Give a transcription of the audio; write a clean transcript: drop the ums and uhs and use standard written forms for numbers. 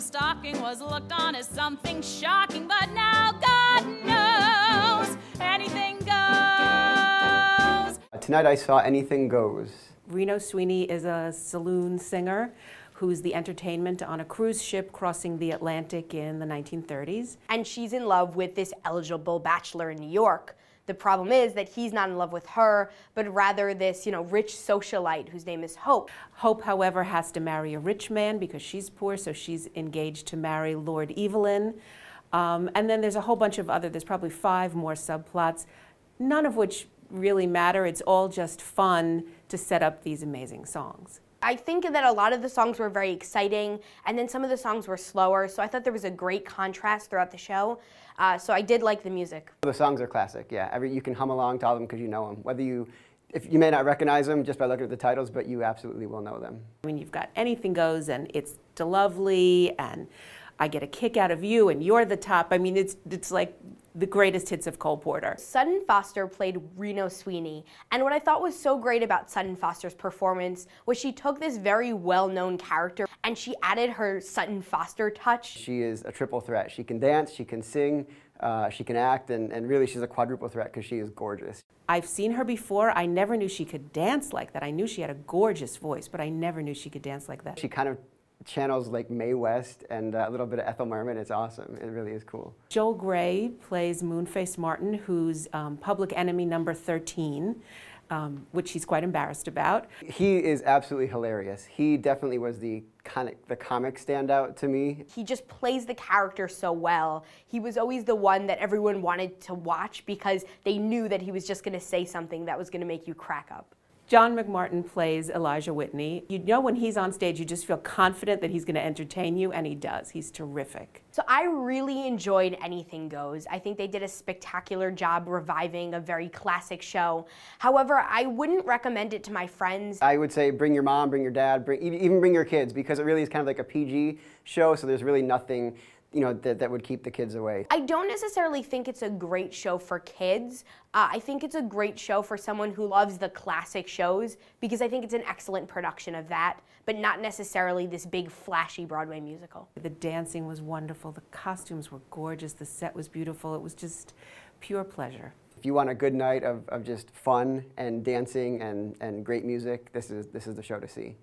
Stocking was looked on as something shocking, but now God knows anything goes. Tonight I saw Anything Goes. Reno Sweeney is a saloon singer who's the entertainment on a cruise ship crossing the Atlantic in the 1930s. And she's in love with this eligible bachelor in New York. The problem is that he's not in love with her, but rather this, rich socialite whose name is Hope. Hope, however, has to marry a rich man because she's poor, so she's engaged to marry Lord Evelyn. And then there's a whole bunch of there's probably 5 more subplots, none of which really matter. It's all just fun to set up these amazing songs. I think that a lot of the songs were very exciting, and then some of the songs were slower, so I thought there was a great contrast throughout the show. So I did like the music. The songs are classic, yeah. You can hum along to all of them because you know them. If you may not recognize them just by looking at the titles, but you absolutely will know them. I mean, you've got Anything Goes, and It's Lovely, and I Get a Kick Out of You, and You're the Top. I mean, it's like the greatest hits of Cole Porter. Sutton Foster played Reno Sweeney, and what I thought was so great about Sutton Foster's performance was she took this very well-known character and she added her Sutton Foster touch. She is a triple threat. She can dance, she can sing, she can act, and really she's a quadruple threat because she is gorgeous. I've seen her before. I never knew she could dance like that. I knew she had a gorgeous voice, but I never knew she could dance like that. She kind of channels like Mae West and a little bit of Ethel Merman. It's awesome. It really is cool. Joel Grey plays Moonface Martin, who's public enemy number 13, which he's quite embarrassed about. He is absolutely hilarious. He definitely was the comic standout to me. He just plays the character so well. He was always the one that everyone wanted to watch because they knew that he was just going to say something that was going to make you crack up. John McMartin plays Elijah Whitney. You know when he's on stage, you just feel confident that he's going to entertain you, and he does. He's terrific. So I really enjoyed Anything Goes. I think they did a spectacular job reviving a very classic show. However, I wouldn't recommend it to my friends. I would say bring your mom, bring your dad, even bring your kids, because it really is kind of like a PG show, so there's really nothing that would keep the kids away. I don't necessarily think it's a great show for kids. I think it's a great show for someone who loves the classic shows because I think it's an excellent production of that, but not necessarily this big flashy Broadway musical. The dancing was wonderful, the costumes were gorgeous, the set was beautiful, it was just pure pleasure. If you want a good night of just fun and dancing and great music, this is the show to see.